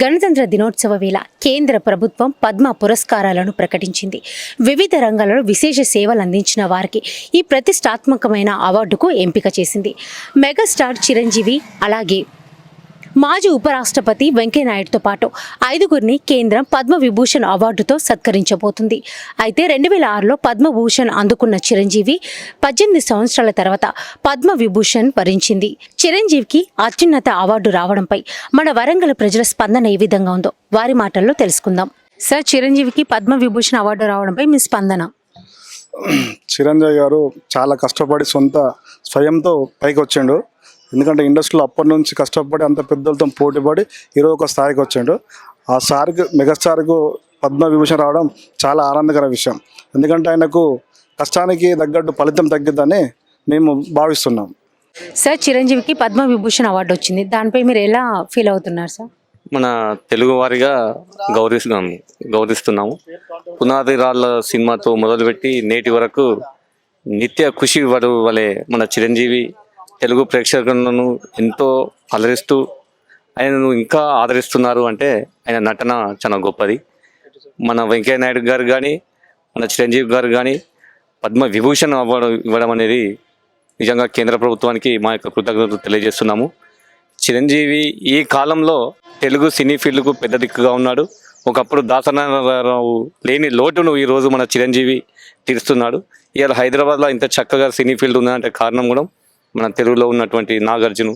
గణతంత్ర దినోత్సవ వేళ కేంద్ర ప్రభుత్వం పద్మ పురస్కారాలను ప్రకటించింది. వివిధ రంగాలలో విశేష సేవలు అందించిన వారికి ఈ ప్రతిష్టాత్మకమైన అవార్డుకు ఎంపిక చేసింది. మెగాస్టార్ చిరంజీవి, అలాగే మాజీ ఉపరాష్ట్రపతి వెంకయ్యనాయుడుతో పాటు 5గురిని కేంద్రం పద్మవిభూషణ్ అవార్డుతో సత్కరించబోతుంది. అయితే 2006లో పద్మభూషణ్ అందుకున్న చిరంజీవి 18 సంవత్సరాల తర్వాత పద్మవిభూషణ్ వరించింది. చిరంజీవికి అత్యున్నత అవార్డు రావడంపై మన వరంగల్ ప్రజల స్పందన ఏ విధంగా ఉందో వారి మాటల్లో తెలుసుకుందాం. సార్, చిరంజీవికి పద్మవిభూషణ్ అవార్డు రావడంపై మీ స్పందన? చిరంజీవి గారు చాలా కష్టపడి స్వయంతో పైకి వచ్చిండు. ఎందుకంటే ఇండస్ట్రీలో అప్పటి నుంచి కష్టపడి అంత పెద్దలతో పోటీపడి ఈరోజు ఒక స్థాయికి వచ్చిండు. ఆ సార్కి, మెగాస్టార్కు పద్మవిభూషణ్ రావడం చాలా ఆనందకర విషయం. ఎందుకంటే ఆయనకు కష్టానికి తగ్గట్టు ఫలితం తగ్గిద్దని మేము భావిస్తున్నాం. సార్, చిరంజీవికి పద్మవిభూషణ్ అవార్డు వచ్చింది, దానిపై మీరు ఎలా ఫీల్ అవుతున్నారు సార్? మన తెలుగు వారిగా గౌరవిస్తున్నాము. పునాది రాళ్ళ సినిమాతో మొదలుపెట్టి నేటి వరకు నిత్య ఖుషి వలె మన చిరంజీవి తెలుగు ప్రేక్షకులను ఎంతో అలరిస్తూ ఆయనను ఇంకా ఆదరిస్తున్నారు. అంటే ఆయన నటన చాలా గొప్పది. మన వెంకయ్య నాయుడు గారు కానీ, మన చిరంజీవి గారు కానీ పద్మవిభూషణ్ అవార్డు ఇవ్వడం అనేది నిజంగా కేంద్ర ప్రభుత్వానికి మా యొక్క కృతజ్ఞతలు తెలియజేస్తున్నాము. చిరంజీవి ఈ కాలంలో తెలుగు సినీ ఫీల్డ్కు పెద్ద దిక్కుగా ఉన్నాడు. ఒకప్పుడు దాసనారాయణరావు లేని లోటును ఈరోజు మన చిరంజీవి తీరుస్తున్నాడు. ఇవాళ హైదరాబాద్లో ఇంత చక్కగా సినీ ఫీల్డ్ ఉందంటే కారణం కూడా మన తెలుగులో ఉన్నటువంటి నాగార్జున,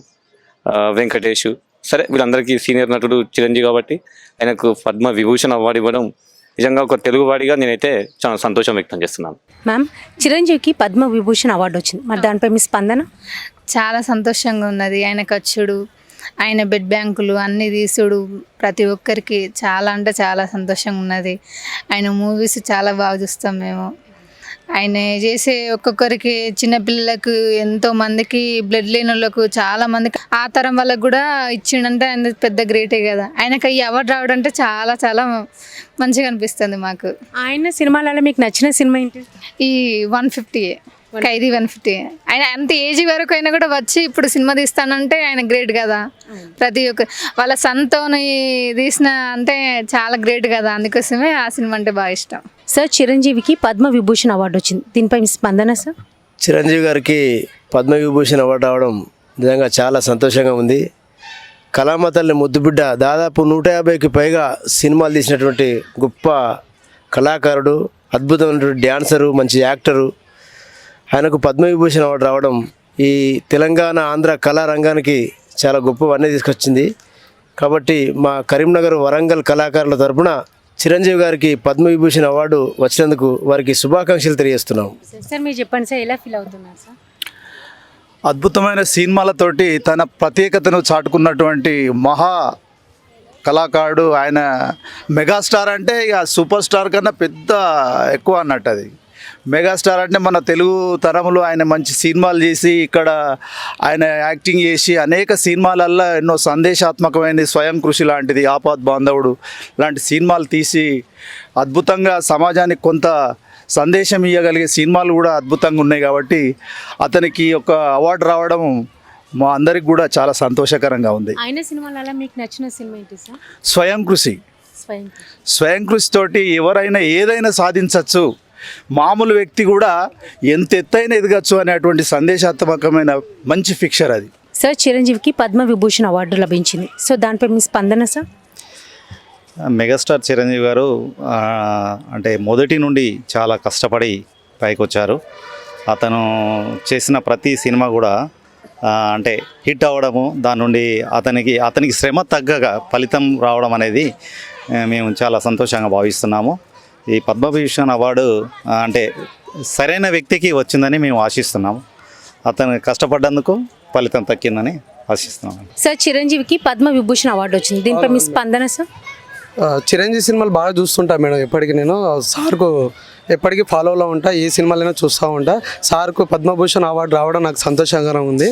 వెంకటేష్, సరే వీళ్ళందరికీ సీనియర్ నటుడు చిరంజీవి కాబట్టి ఆయనకు పద్మవిభూషణ్ అవార్డు ఇవ్వడం నిజంగా ఒక తెలుగువాడిగా నేనైతే చాలా సంతోషం వ్యక్తం చేస్తున్నాను. మ్యామ్, చిరంజీవికి పద్మవిభూషణ్ అవార్డు వచ్చింది, మరి దానిపై మీ స్పందన? చాలా సంతోషంగా ఉన్నది. ఆయన ఖర్చుడు, ఆయన బెడ్ బ్యాంకులు అన్నీ తీసుడు ప్రతి ఒక్కరికి చాలా అంటే చాలా సంతోషంగా ఉన్నది. ఆయన మూవీస్ చాలా బాగా చూస్తాం మేము. ఆయన చేసే ఒక్కొక్కరికి, చిన్నపిల్లలకు, ఎంతో మందికి, బ్లడ్ లేని వాళ్ళకు, చాలా మందికి ఆ తరం వాళ్ళకు కూడా ఇచ్చిండంటే ఆయన పెద్ద గ్రేటే కదా. ఆయనకు ఈ అవార్డు రావడం అంటే చాలా చాలా మంచిగా అనిపిస్తుంది మాకు. ఆయన సినిమాలలో మీకు నచ్చిన సినిమా ఏంటి? ఈ 150 ఖైదీ 150. ఆయన అంత ఏజ్ వరకు అయినా కూడా వచ్చి ఇప్పుడు సినిమా తీస్తానంటే ఆయన గ్రేట్ కదా. ప్రతి ఒక్క వాళ్ళ సంతోని తీసిన అంటే చాలా గ్రేట్ కదా. అందుకోసమే ఆ సినిమా అంటే బాగా ఇష్టం. సార్, చిరంజీవికి పద్మవిభూషణ్ అవార్డు వచ్చింది, దీనిపై మీ స్పందన సార్? చిరంజీవి గారికి పద్మవిభూషణ్ అవార్డు రావడం నిజంగా చాలా సంతోషంగా ఉంది. కళామ తల్లి ముద్దుబిడ్డ, దాదాపు 150కి పైగా సినిమాలు తీసినటువంటి గొప్ప కళాకారుడు, అద్భుతమైనటువంటి డ్యాన్సరు, మంచి యాక్టరు. ఆయనకు పద్మవిభూషణ్ అవార్డు రావడం ఈ తెలంగాణ, ఆంధ్ర కళారంగానికి చాలా గొప్ప వన్నీ తీసుకొచ్చింది. కాబట్టి మా కరీంనగర్, వరంగల్ కళాకారుల తరపున చిరంజీవి గారికి పద్మవిభూషణ్ అవార్డు వచ్చినందుకు వారికి శుభాకాంక్షలు తెలియజేస్తున్నాం. సార్, మీరు చెప్పండి సార్, ఎలా ఫీల్ అవుతున్నారు సార్? అద్భుతమైన సినిమాలతోటి తన ప్రత్యేకతను చాటుకున్నటువంటి మహా కళాకారుడు ఆయన. మెగాస్టార్ అంటే ఇక సూపర్ స్టార్ కన్నా పెద్ద ఎక్కువ అన్నట్టు. అది మెగాస్టార్ అంటే మన తెలుగు తరంలో ఆయన మంచి సినిమాలు చేసి, ఇక్కడ ఆయన యాక్టింగ్ చేసి అనేక సినిమాలల్లో ఎన్నో సందేశాత్మకమైనది, స్వయం కృషి లాంటిది, ఆపద్ బాంధవుడు లాంటి సినిమాలు తీసి అద్భుతంగా సమాజానికి కొంత సందేశం ఇవ్వగలిగే సినిమాలు కూడా అద్భుతంగా ఉన్నాయి. కాబట్టి అతనికి ఒక అవార్డు రావడం మా అందరికి కూడా చాలా సంతోషకరంగా ఉంది. ఆయన సినిమాలలో మీకు నచ్చిన సినిమా ఏంటి సార్? స్వయం కృషి. స్వయం కృషితోటి ఎవరైనా ఏదైనా సాధించవచ్చు, మామూలు వ్యక్తి కూడా ఎంత ఎత్తైనా ఎదగచ్చు అనేటువంటి సందేశాత్మకమైన మంచి ఫిక్షర్ అది. సార్, చిరంజీవికి పద్మవిభూషణ్ అవార్డు లభించింది, సో దానిపై మీ స్పందన సార్? మెగాస్టార్ చిరంజీవి గారు అంటే మొదటి నుండి చాలా కష్టపడి పైకి వచ్చారు. అతను చేసిన ప్రతి సినిమా కూడా అంటే హిట్ అవ్వడము, దాని నుండి అతనికి శ్రమ తగ్గగా ఫలితం రావడం అనేది మేము చాలా సంతోషంగా భావిస్తున్నాము. ఈ పద్మభూషణ్ అవార్డు అంటే సరైన వ్యక్తికి వచ్చిందని మేము ఆశిస్తున్నాము. అతను కష్టపడ్డందుకు ఫలితం తక్కిందని ఆశిస్తున్నాము. సార్, చిరంజీవికి పద్మవిభూషణ్ అవార్డు వచ్చింది, దీనిపై మీ స్పందన సార్? చిరంజీవి సినిమాలు బాగా చూస్తుంటా మేడం. ఎప్పటికీ నేను సార్కు ఎప్పటికీ ఫాలోలో ఉంటా, ఏ సినిమాలైనా చూస్తూ ఉంటా. సార్కు పద్మభూషణ్ అవార్డు రావడం నాకు సంతోషంగా ఉంది.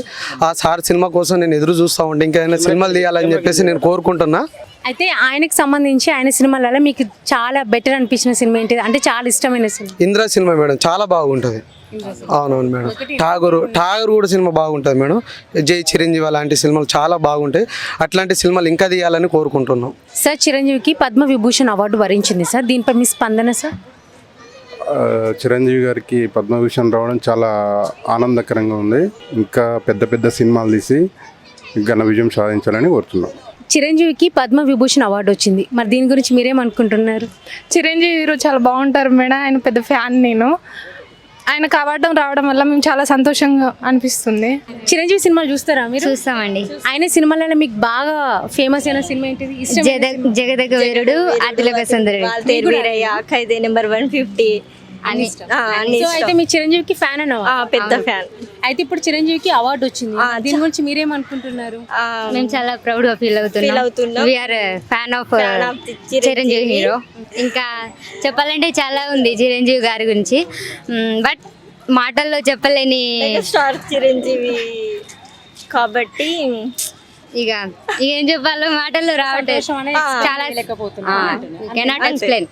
ఆ సార్ సినిమా కోసం నేను ఎదురు చూస్తూ ఉంటా. ఇంకా ఏదైనా సినిమాలు తీయాలని చెప్పేసి నేను కోరుకుంటున్నా. అయితే ఆయనకు సంబంధించి ఆయన సినిమాలలో మీకు చాలా బెటర్ అనిపించిన సినిమా ఏంటిది, అంటే చాలా ఇష్టమైన సినిమా? ఇంద్ర సినిమా మేడం చాలా బాగుంటుంది. అవునవును మేడం. ఠాగూర్ కూడా సినిమా బాగుంటుంది మేడం. జై చిరంజీవి అలాంటి సినిమాలు చాలా బాగుంటాయి. అట్లాంటి సినిమాలు ఇంకా తీయాలని కోరుకుంటున్నాం. సార్, చిరంజీవికి పద్మ విభూషణ్ అవార్డు వరించింది సార్, దీనిపై మీ స్పందన సార్? చిరంజీవి గారికి పద్మభూషణ్ రావడం చాలా ఆనందకరంగా ఉంది. ఇంకా పెద్ద పెద్ద సినిమాలు తీసి ఘన విజయం సాధించాలని కోరుతున్నాం. చిరంజీవికి పద్మ విభూషణ్ అవార్డు వచ్చింది, మరి దీని గురించి మీరేమనుకుంటున్నారు? చిరంజీవి హీరో చాలా బాగుంటారు మేడం, ఆయన పెద్ద ఫ్యాన్ నేను. ఆయనకు అవార్డు రావడం వల్ల మేము చాలా సంతోషంగా అనిపిస్తుంది. చిరంజీవి సినిమాలు చూస్తారా మీరు? చూస్తామండి. ఆయన సినిమాలలో మీకు బాగా ఫేమస్ అయిన సినిమా ఏంటిది? జగదగ వీరుడు, అతిలోక సుందరుడు, వీరయ్య, ఖైదీ నెంబర్ 150 అని సో అయితే మీ చిరంజీవికి ఫ్యాన్ అన్నవా? పెద్ద ఫ్యాన్. అయితే ఇప్పుడు చిరంజీవికి అవార్డు వచ్చింది, దీని గురించి మీరేమనుకుంటున్నారు? మేము చాలా ప్రౌడ్ గా ఫీల్ అవుతున్నాం. We are fan of Chiranjeevi hero. ఇంకా చెప్పాలంటే చాలా ఉంది చిరంజీవి గారి గురించి, బట్ మాటల్లో చెప్పలేని స్టార్ చిరంజీవి కాబట్టి ఇక ఏం చెప్పాలో మాటల్లో రావట్లేదు. చాలా కెనాట్ ఎక్స్ప్లెయిన్.